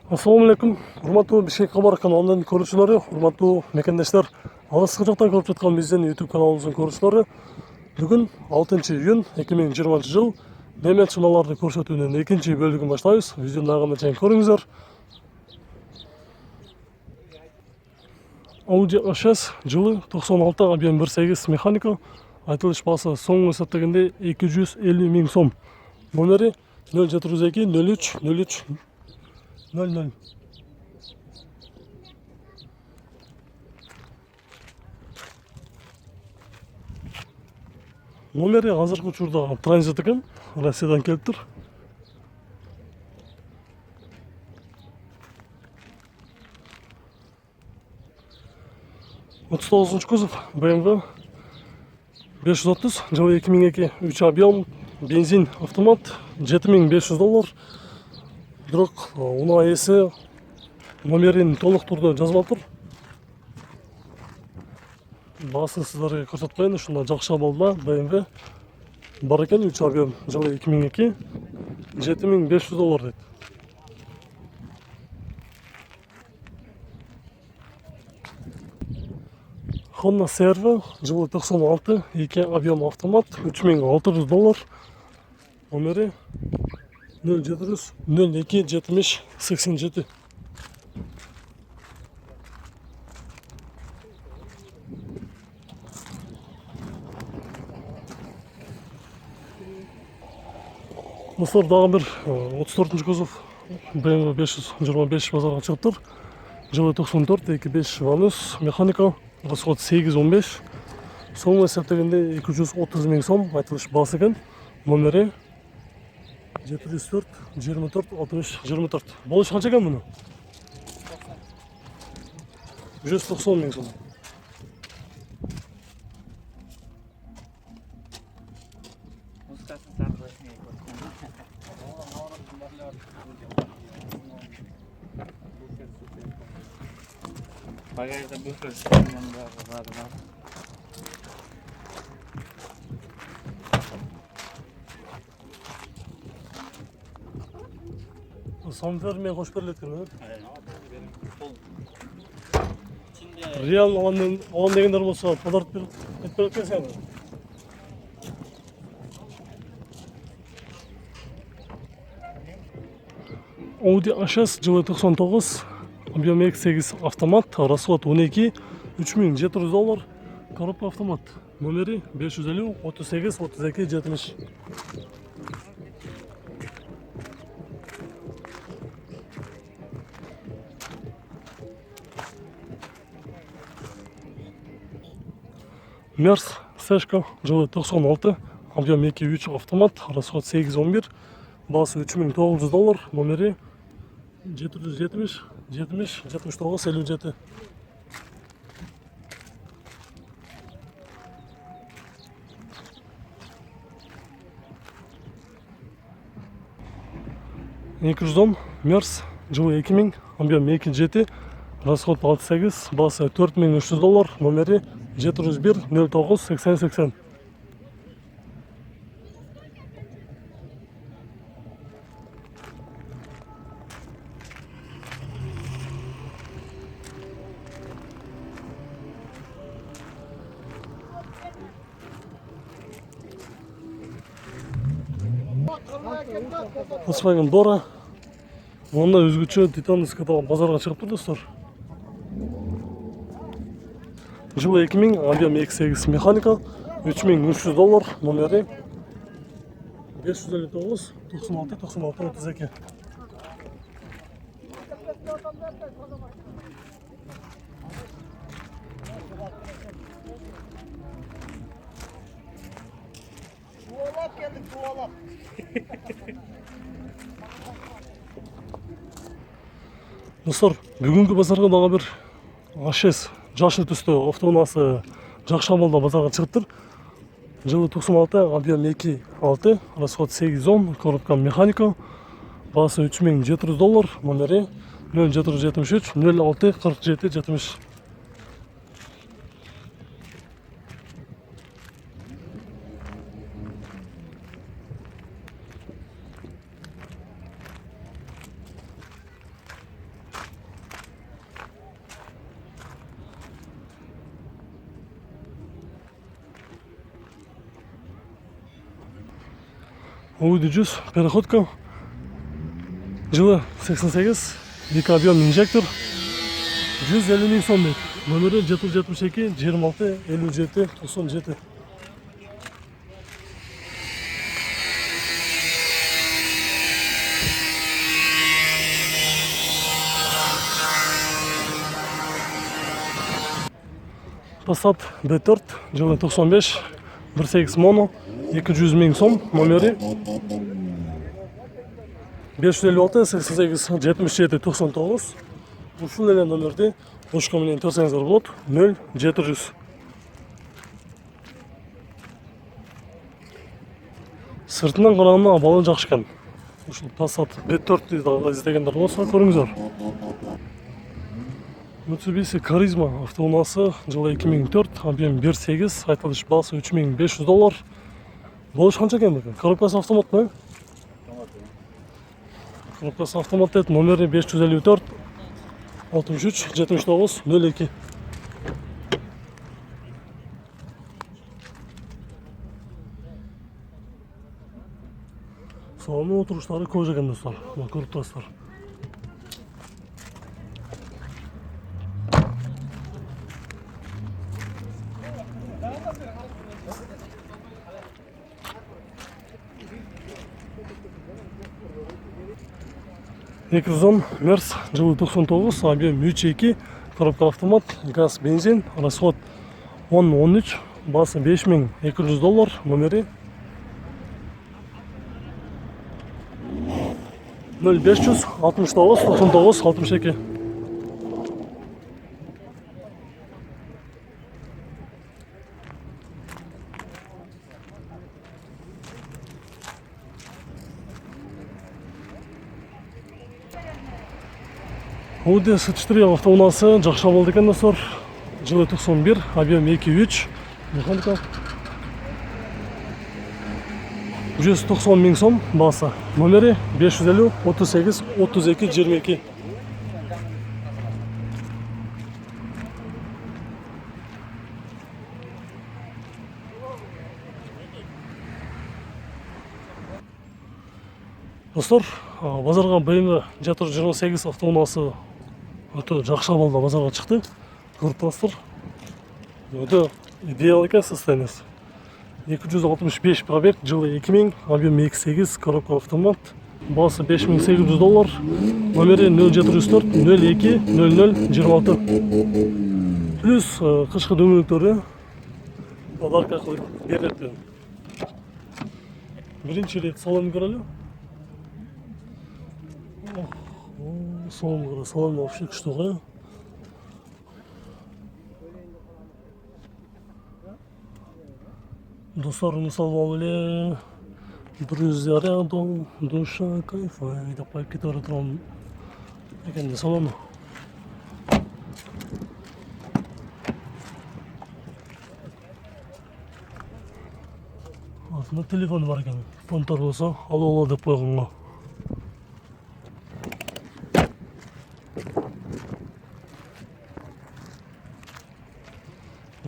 Assalamualaikum. Урматтуу Бишкек кабар каналынын көрүүчүлөрү, урматтуу мекендештер, алыскы жактан көрүп жаткан биздин YouTube каналыбыздын көрүүчүлөрү, бүгүн 6-июнь 2020 жыл Немет чымаларды көрсөтүүнүн экинчи бөлүгүн баштайбыз. Видеону дагы чейин көрүңүздөр. Audi A6 жылы 96, объем 1.8 механика, айтылыш баасы соң эсептегенде 250 миң сом. Номери 0702 03 03 00. Номери азыркы учурда транзит экен, Россиядан келиптир. Отуз тогузунчу кузов BMW 530 жылы 2002, 3 объем, бензин, автомат, $7500. Бирок унаа ээси номерин толук турдо жазып атыр. Баасын сиздерге көрсөтпөйүн, ушундай жакшы абалда BMW бар экен, 3 объем, жылы 2002, $7500 дейт. Honda CR-V жылы 96, 2 объем автомат, $3600. Номери 0700 02 70 87. Достор, дагы бир 34-нчы кузов BMW 525 базарга чыгыптыр. Жылы 94, 2.5 ванус, механика, расход 8-15. Соң эсептегенде 230 миң сом, айтылыш баасы экен. Номери 704 24 60 24. Болуш канча экен муну? 190 миң сом. Bagajda büfür var. Самфер мен кош берилет экен. Реал алам дегендер болсо подарок берип кетсең. Audi A6 жылы 99, объем 8 автомат, расход 12, $3700, коробка автомат. Номери 550 38 32 70. Мерс Сэшка жылы 96, объем 2.3 автомат, расход 8-11, баасы $3900, номери 770 70 79 57. Мерс жылы 2000, объем 2.7, расход 68, баасы $4300, номери 701 09 80 80. Volkswagen Bora. Онда өзгөчө Титан скаталган базарга чыгыптыр, достор. Жылы 2000, объем 2.8 механика, $3300, номери 559 96 96 32. Duvalap geldik, duvalap. Достор, бүгүнкү базарга дагы бир A6 жашыл түстө автоунаасы жакшы абалда базарга чыгыптыр. Жылы 96, объем 2.6, расход 8-10, коробка механика, баасы $3700, номери 0773 06 47 70. Audi 100 переходка. Жылы 88, 2 объем инжектор. 150 мың сом дейді. Нөмірі 772 26 57 97. Passat B4, жылы 95, 1.8 моно, 200 мың сом, номері 556 88 77 99. Ушул эле номерди почта менен төрсөңүздөр болот. 0700. Сыртынан караганда абалы жакшы экен. Ушул Passat B4 дагы издегендер болсо көрүңүздөр. Mitsubishi Charisma автоунаасы жылы 2004, объем 1.8, айтылыш баасы $3500. Болуш канча экен бекен? Коробкасы автомат мı? Коробкасы автомат дейт, номери 554 63 79 02. Салонның отуруштары көз экен достор. Мына көрүп турасыздар. Экрузон Мерс жылы 99, объем 3.2, коробка автомат, газ, бензин, расход 10-13, басы $5200, номери 0500 69 99 62. Audi S4 автоунаасы жакшы болду экен достор. Жылы 91, объем 2.3, механика. 190 мың сом басы. Номери 550 38 32 22. Достор, базарга BMW J428 автоунаасы өтө жакшы абалда базарга чыкты. Көрүп турасыздар. Өтө идеал экен состояниясы. 265 пробег, жылы 2000, объем 2.8, коробка автомат, басы $5800, номери 0704 02 00 26. Плюс кышкы дөңгөлөктөрү подарка кылып берет. Биринчи рет салон көрөлү. Салон вообще күчтүү го. Достар, мысал алып друзья рядом, душа кайфует, деп коюп кете турган экен да салону. Артында телефон бар экен. Фонтор болсо, алып деп койгонго.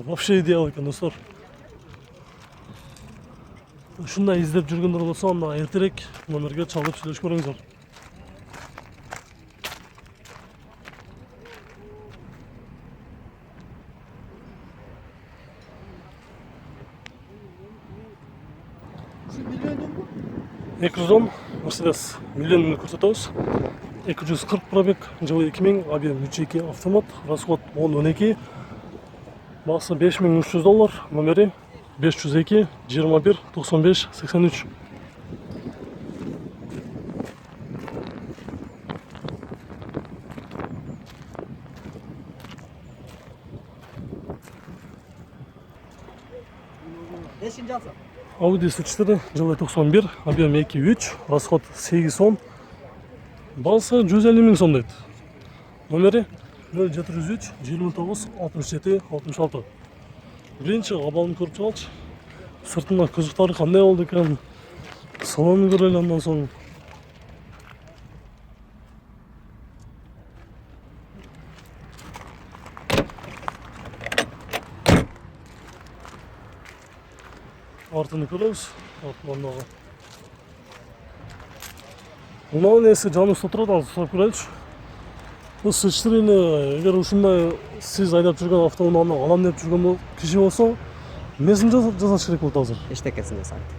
Вообще идеал экен достор. Ушундай издеп жүргөндөр болсо, анда эртерээк номерге чалып сүйлөшүп көрүңүздөр. Экрузон Mercedes миллионunu көрсөтөбүз. 240 пробег, жылы 2000, объем 3.2 автомат, расход 10-12, басы $5300, номери 502 21 95 83. Audi S4 жылы 91, объем 2.3, расход 8-10, басы $150 мың сом дейт. Номери 0703 29 67 66. Биринчи абалын көрүп чыгалчы. Сыртында кызыктары кандай болду экен? Салонун көрөлү андан соң. Артын көрөбүз. Артынан дагы Мынау несі жаны ұстап тұрады, сұрап көрайыншы. Бұл сыштырыны, егер ушундай сіз айдап жүрген автоунааны алам деп жүрген киши болса, несін жасаш керек болды азыр? Эчтекесин жасайт.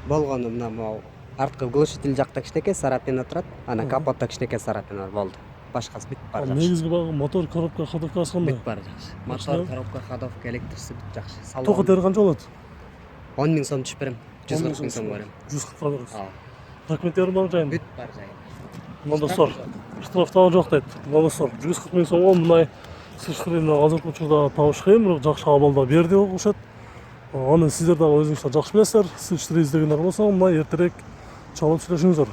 Болгону мына могу арткы глушитель жакта кичинекей сарапина турат, анан капотто кичинекей сарапина болду. Башкасы бүт бар жакшы. Негизги багы мотор, коробка, ходовкасы кандай? Бүт бар жакшы. Мотор, коробка, ходовка, электрisi бүт жакшы. Току тери канча болот? 10 000 сом түшүп берем. 140 000 сом берем. 140 беребиз. Aa, Документтери бар жайында. бүт бар жайында. Мына достор, штрафтагы жок дейт. Мына достор, 140 000 сомго мындай сыштырыны азыркы учурда табыш кыйын, бирок жакшы абалда берди окушат. Аны сиздер дагы өзүңүздөр жакшы билесиздер. Сыштыры издегендер болсо, мына эртерээк чалып сүйлөшүңүздөр.